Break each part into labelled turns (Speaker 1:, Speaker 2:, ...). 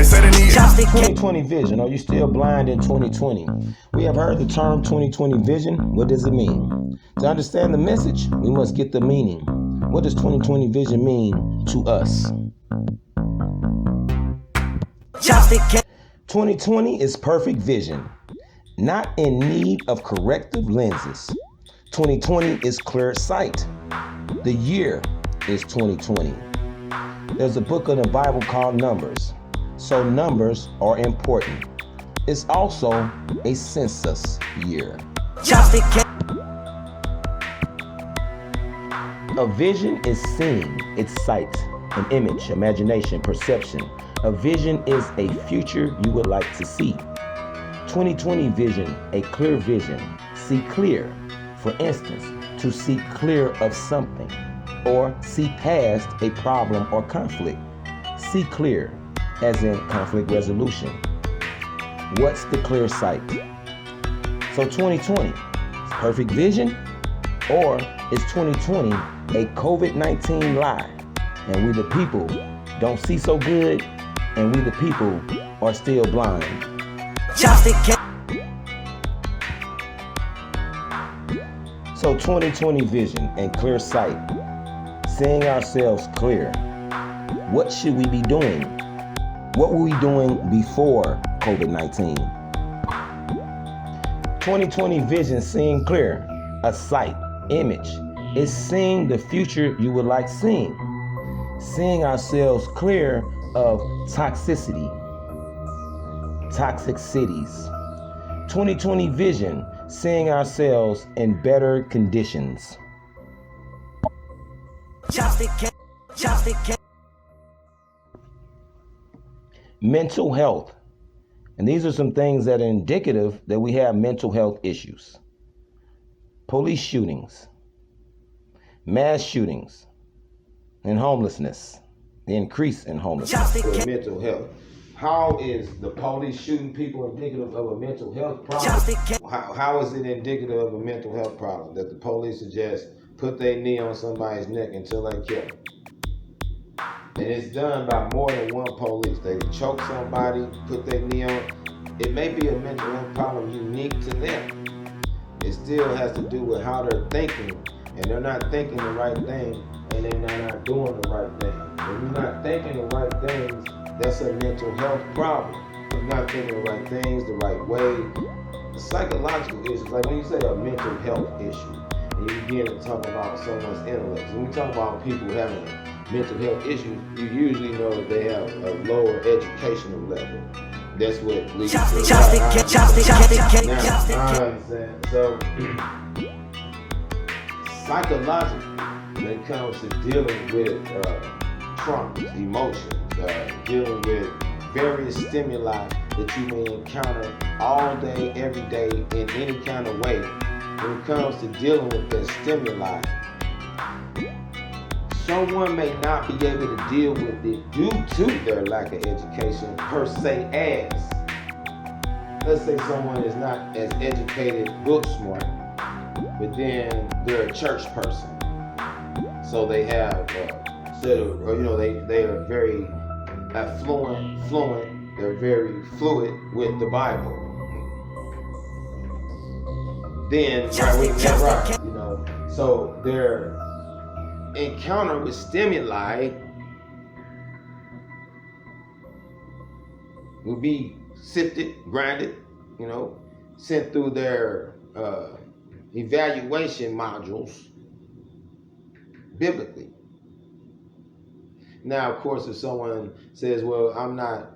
Speaker 1: They say they need
Speaker 2: 2020 vision. Are you still blind in 2020? We have heard the term 2020 vision. What does it mean? To understand the message, we must get the meaning. What does 2020 vision mean to us? 2020 is perfect vision, not in need of corrective lenses. 2020 is clear sight. The year is 2020. There's a book in the Bible called Numbers. So numbers are important. It's also a census year. A vision is seeing, it's sight, an image, imagination, perception. A vision is a future you would like to see. 2020 vision, a clear vision, see clear. For instance, to see clear of something or see past a problem or conflict. See clear, as in conflict resolution. What's the clear sight? So 2020 is perfect vision, or is 2020 a COVID-19 lie? And we the people don't see so good, and we the people are still blind. So 2020 vision and clear sight, seeing ourselves clear. What should we be doing? What were we doing before COVID-19? 2020 vision, seeing clear, a sight, image, is seeing the future you would like seeing. Seeing ourselves clear of toxicity, toxic cities. 2020 vision, seeing ourselves in better conditions. Mental health. And these are some things that are indicative that we have mental health issues. Police shootings, mass shootings, and homelessness, the increase in homelessness. Mental health. How is the police shooting people indicative of a mental health problem? How is it indicative of a mental health problem that the police would just put their knee on somebody's neck until they kill them? And it's done by more than one police. They choke somebody, put their knee on. It may be a mental health problem unique to them. It still has to do with how they're thinking, and they're not thinking the right thing, and they're not doing the right thing. When you're not thinking the right things, that's a mental health problem. You're not thinking the right things the right way. The psychological issues, like when you say a mental health issue, and you begin to talk about someone's intellect. When we talk about people having mental health issues, you usually know that they have a lower educational level. That's what leads to it. So, psychologically, when it comes to dealing with traumas, emotions, dealing with various stimuli that you may encounter all day, every day, in any kind of way, when it comes to dealing with that stimuli, someone may not be able to deal with it due to their lack of education per se as, let's say someone is not as educated, book smart, but then they're a church person. So they have, they are very fluent, they're very fluid with the Bible. Then, so their encounter with stimuli will be sifted, grinded, sent through their evaluation modules biblically. Now, of course, if someone says, well, I'm not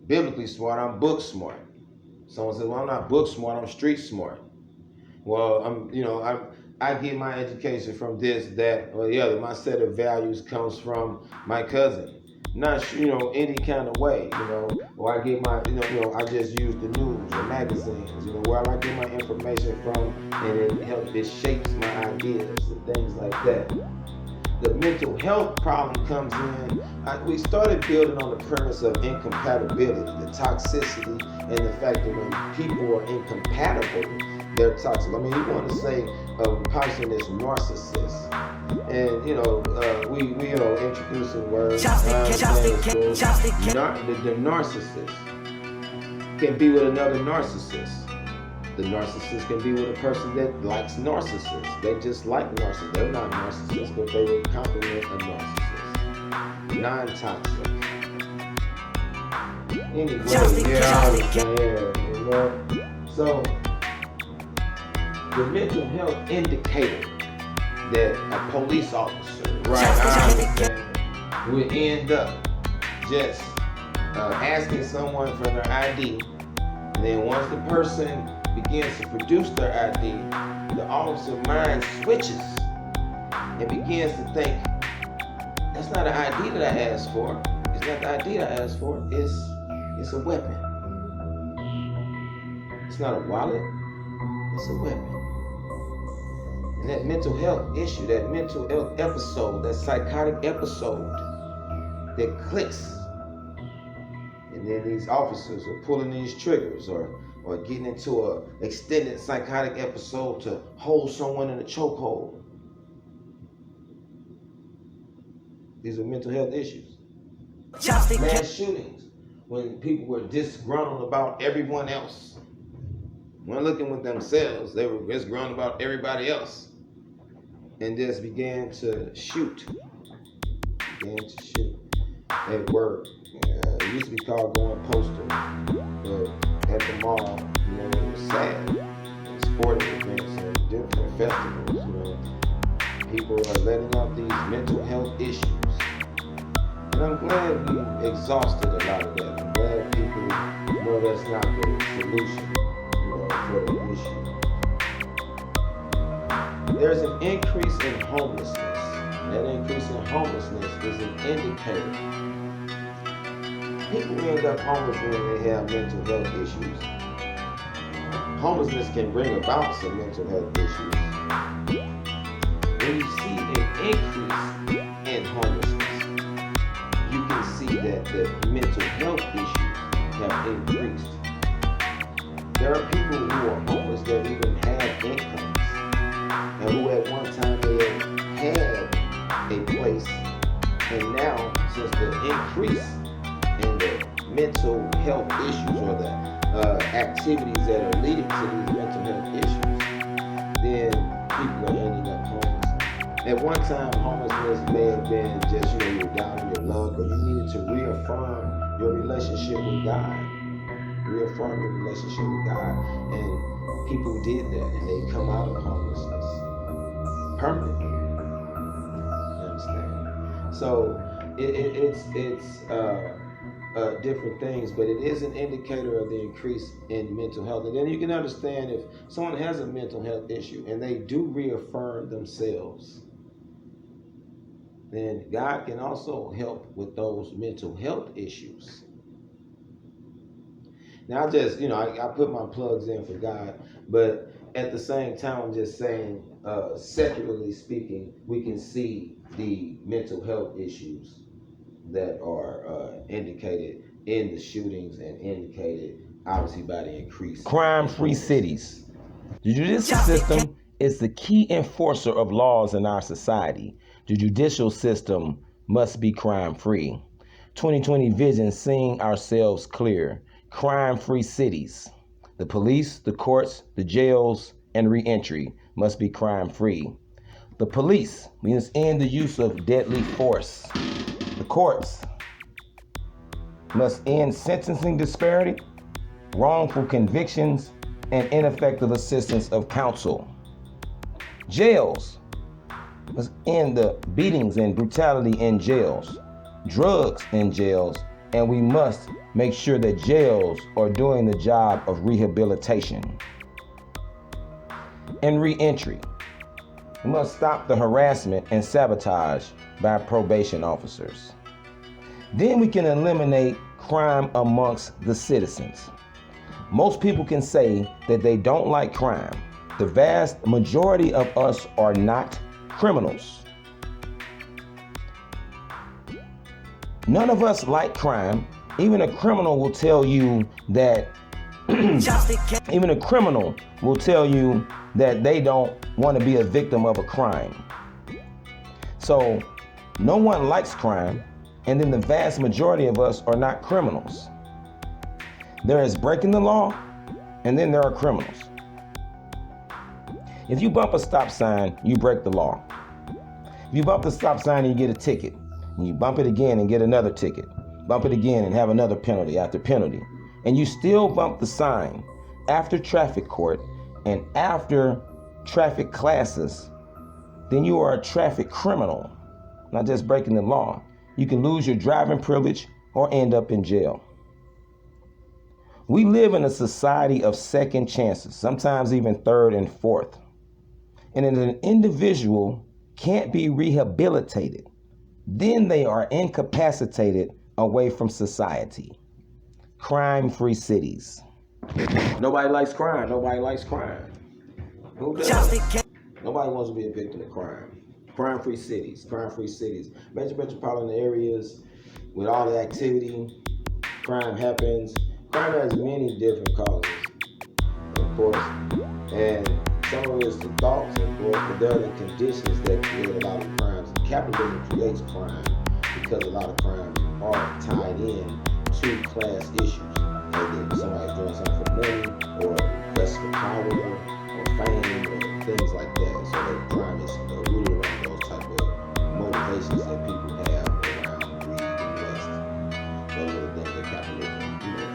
Speaker 2: biblically smart, I'm book smart. Someone says, well, I'm not book smart, I'm street smart. Well, I get my education from this, that, or the other. My set of values comes from my cousin. Not, any kind of way, or I get my, I just use the news or magazines, where I get my information from, and it shapes my ideas and things like that. The mental health problem comes in. We started building on the premise of incompatibility, the toxicity, and the fact that when people are incompatible, they're toxic. I mean, you want to say a person that's narcissist. And we are introducing words. The narcissist can be with another narcissist. The narcissist can be with a person that likes narcissists. They just like narcissists. They're not narcissists, but they would compliment a narcissist. Non-toxic. Anyway, So the mental health indicator that a police officer, would end up just asking someone for their ID, and then once the person begins to produce their ID, the officer's mind switches and begins to think, that's not an ID that I asked for. It's not the ID I asked for. It's a weapon. It's not a wallet. It's a weapon. And that mental health issue, that mental health episode, that psychotic episode that clicks. And then these officers are pulling these triggers or getting into an extended psychotic episode to hold someone in a chokehold. These are mental health issues. Mass shootings, when people were disgruntled about everyone else. Weren't looking with themselves, they were disgruntled about everybody else. And just began to shoot. At work. It used to be called going postal. But at the mall, it was sad. Sporting events and different festivals, people are letting out these mental health issues. And I'm glad we exhausted a lot of that. I'm glad people know that's not the solution, for the issue. There's an increase in homelessness. That increase in homelessness is an indicator. People end up homeless when they have mental health issues. Homelessness can bring about some mental health issues. When you see an increase in homelessness, you can see that the mental health issues have increased. There are people who are homeless that even have incomes, and who at one time they had a place, and now since the increase in the mental health issues or the activities that are leading to these mental health issues, then people are ending up homeless. At one time, homelessness may have been just, you were down in your luck, or you needed to reaffirm your relationship with God. Reaffirm your relationship with God. And people did that, and they come out of homelessness permanently. You understand? So it's different things, but it is an indicator of the increase in mental health. And then you can understand if someone has a mental health issue and they do reaffirm themselves, then God can also help with those mental health issues. Now, I put my plugs in for God, but at the same time, I'm just saying, secularly speaking, we can see the mental health issues that are indicated in the shootings and indicated, obviously, by the increase. Crime-free cities. The judicial system is the key enforcer of laws in our society. The judicial system must be crime-free. 2020 vision, seeing ourselves clear. Crime-free cities. The police, the courts, the jails, and reentry must be crime-free. The police must end the use of deadly force. The courts must end sentencing disparity, wrongful convictions, and ineffective assistance of counsel. Jails must end the beatings and brutality in jails, drugs in jails, and we must make sure that jails are doing the job of rehabilitation. And reentry. We must stop the harassment and sabotage by probation officers. Then we can eliminate crime amongst the citizens. Most people can say that they don't like crime. The vast majority of us are not criminals. None of us like crime. Even a criminal will tell you that Even a criminal will tell you that they don't want to be a victim of a crime. So no one likes crime, and then the vast majority of us are not criminals. There is breaking the law, and then there are criminals. If you bump a stop sign, you break the law. If you bump the stop sign and you get a ticket, and you bump it again and get another ticket, bump it again and have another penalty after penalty, and you still bump the sign after traffic court and after traffic classes, then you are a traffic criminal, not just breaking the law. You can lose your driving privilege or end up in jail. We live in a society of second chances, sometimes even third and fourth. And if an individual can't be rehabilitated, then they are incapacitated away from society. Crime-free cities. Nobody likes crime. Nobody likes crime. Who does? Nobody wants to be a victim of crime. Crime-free cities. Crime-free cities. Major metropolitan areas with all the activity, crime happens. Crime has many different causes, of course, and some of it is the thoughts, of course, but there are the conditions that create a lot of crimes. Capitalism creates crime because a lot of crimes are tied in to class issues. Maybe somebody's doing something for money or quest for power or fame or things like that. So that crime is rooted around those type of motivations that people have around greed and lust. Those are the things that capitalism,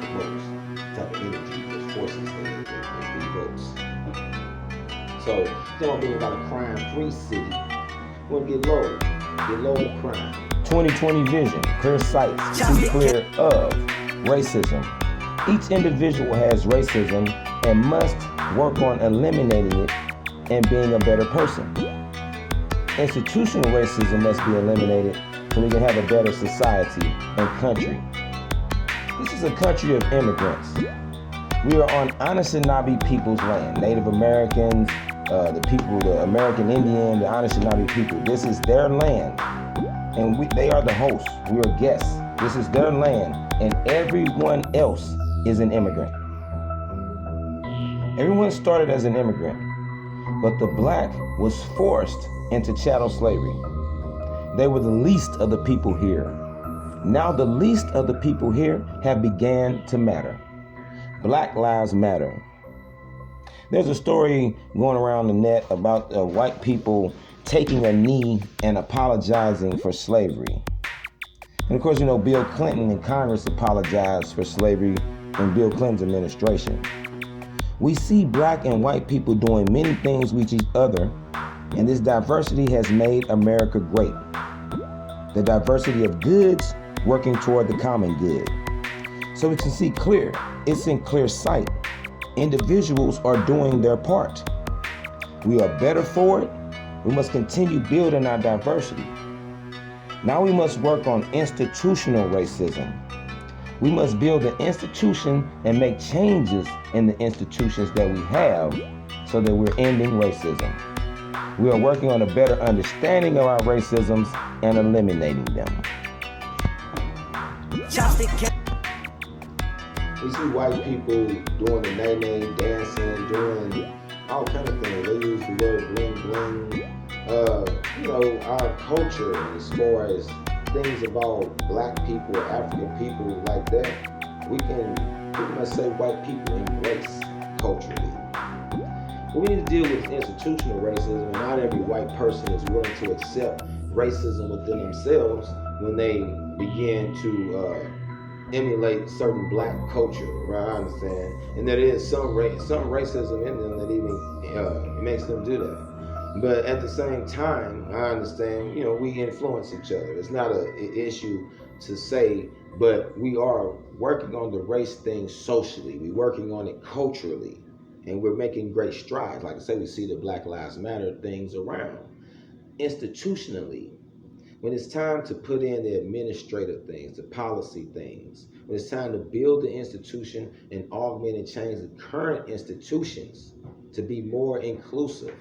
Speaker 2: promotes. Type of energy, those forces that it evokes. So, talking about a crime-free city. We want to get low in crime. 2020 vision, clear sight, see clear of racism. Each individual has racism and must work on eliminating it and being a better person. Institutional racism must be eliminated so we can have a better society and country. This is a country of immigrants. We are on Anishinaabe people's land, Native Americans, the American Indian, the Anishinaabe people. This is their land, and they are the hosts. We are guests. This is their land, and everyone else is an immigrant. Everyone started as an immigrant, but the black was forced into chattel slavery. They were the least of the people here. Now the least of the people here have began to matter. Black lives matter. There's a story going around the net about white people taking a knee and apologizing for slavery. And of course, Bill Clinton in Congress apologized for slavery in Bill Clinton's administration. We see black and white people doing many things with each other, and this diversity has made America great. The diversity of goods working toward the common good. So we can see clear, it's in clear sight. Individuals are doing their part. We are better for it. We must continue building our diversity. Now we must work on institutional racism. We must build the institution and make changes in the institutions that we have so that we're ending racism. We are working on a better understanding of our racisms and eliminating them. We see white people doing the nay-nay dancing, doing all kind of things. They use the word bling bling. Our culture as far as things about black people, African people like that, we can pretty much say white people embrace culturally. But we need to deal with institutional racism, and not every white person is willing to accept racism within themselves when they begin to emulate certain black culture, right? I understand. And there is some racism in them that even makes them do that. But at the same time, I understand, we influence each other. It's not an issue to say, but we are working on the race thing socially. We're working on it culturally. And we're making great strides. Like I say, we see the Black Lives Matter things around. Institutionally, when it's time to put in the administrative things, the policy things, when it's time to build the institution and augment and change the current institutions to be more inclusive,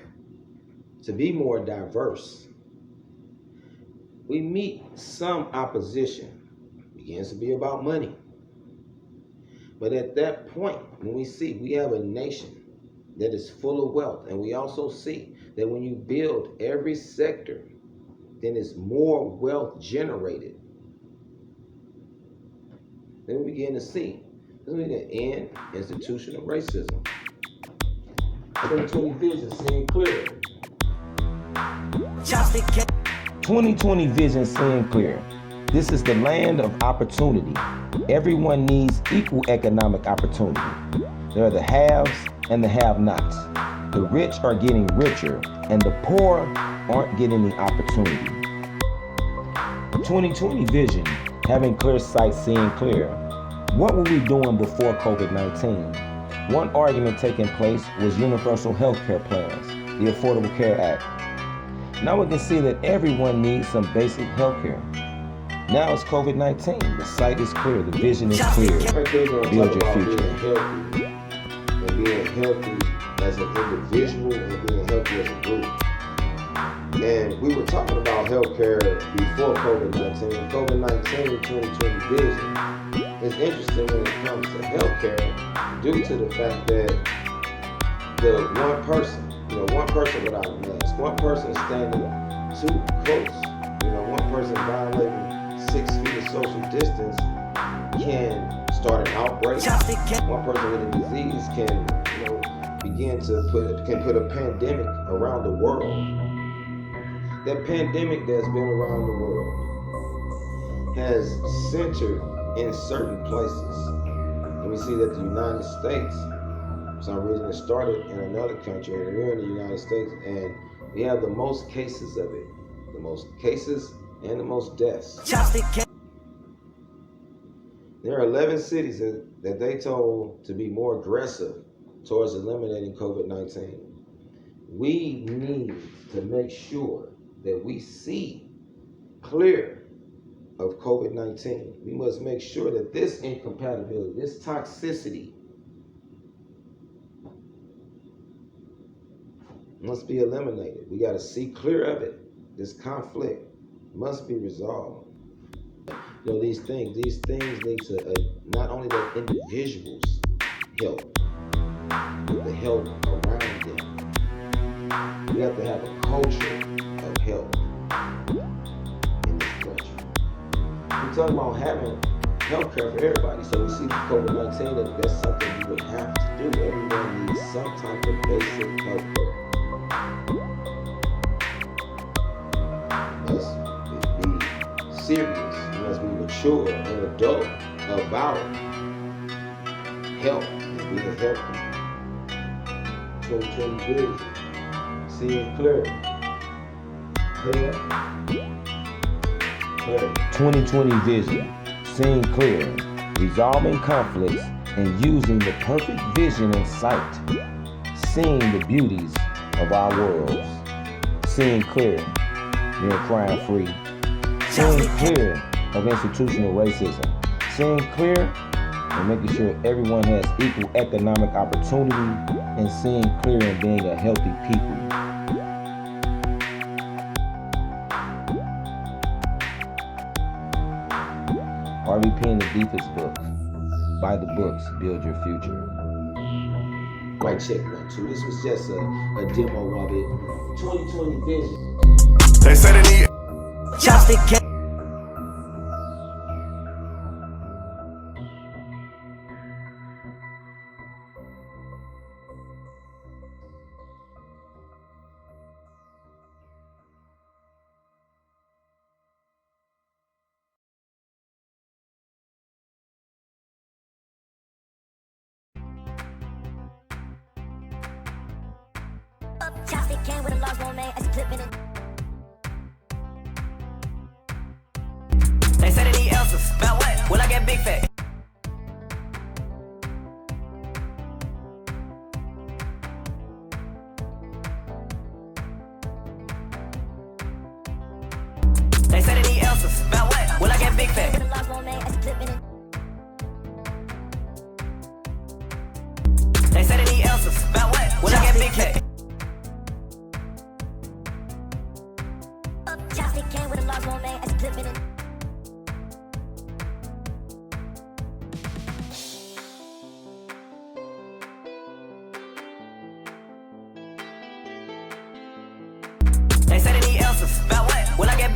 Speaker 2: to be more diverse, we meet some opposition. It begins to be about money. But at that point, when we see we have a nation that is full of wealth, and we also see that when you build every sector, then it's more wealth generated. Then we begin to see this is going to end institutional racism. 2020 vision seeing clear. 2020 vision seeing clear. This is the land of opportunity. Everyone needs equal economic opportunity. There are the haves and the have-nots. The rich are getting richer, and the poor aren't getting the opportunity. 2020 vision, having clear sight, seeing clear. What were we doing before COVID-19? One argument taking place was universal health care plans, the Affordable Care Act. Now we can see that everyone needs some basic health care. Now it's COVID-19. The sight is clear. The vision is clear. Build your future.
Speaker 1: Being healthy as an individual and being healthy as a group. And we were talking about healthcare before COVID-19. COVID-19 2020 vision is interesting when it comes to healthcare due to the fact that the one person without a mask, one person standing too close, one person violating 6 feet of social distance can start an outbreak. One person with a disease can, put a pandemic around the world. That pandemic that's been around the world has centered in certain places. And we see that the United States, for some reason, it started in another country, and we're in the United States, and we have the most cases of it. The most cases and the most deaths. There are 11 cities that they told to be more aggressive towards eliminating COVID-19. We need to make sure that we see clear of COVID-19. We must make sure that this incompatibility, this toxicity must be eliminated. We got to see clear of it. This conflict must be resolved. These things need to not only the individuals' health, but the health around them. We have to have a culture of health in this country. We're talking about having health care for everybody. So we see COVID-19 that's something we would have to do. Everyone needs some type of basic health care. Must be serious. Must be mature and adult about health and being healthy. 2020 vision, seeing clear.
Speaker 2: 2020 vision, seeing clear, resolving conflicts and using the perfect vision and sight, seeing the beauties of our worlds, seeing clear, being crime free, seeing clear of institutional racism, seeing clear and making sure everyone has equal economic opportunity, and seeing clear and being a healthy people. Rvpdfes book. Buy the books, build your future.
Speaker 1: Right, check 1, 2. This was just a demo of it. 2020 vision.
Speaker 3: They said they need chopstick.
Speaker 4: Chopstick came with a large woman as a clip in it. They said they need answers. About what? Will I get big fat? They said they need answers. About what? Will I get big fat? With a large woman as a clip in it. They said they need answers. About what? Will I get big fat? Chopstick came with a large woman as a clip in it.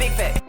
Speaker 4: big fat.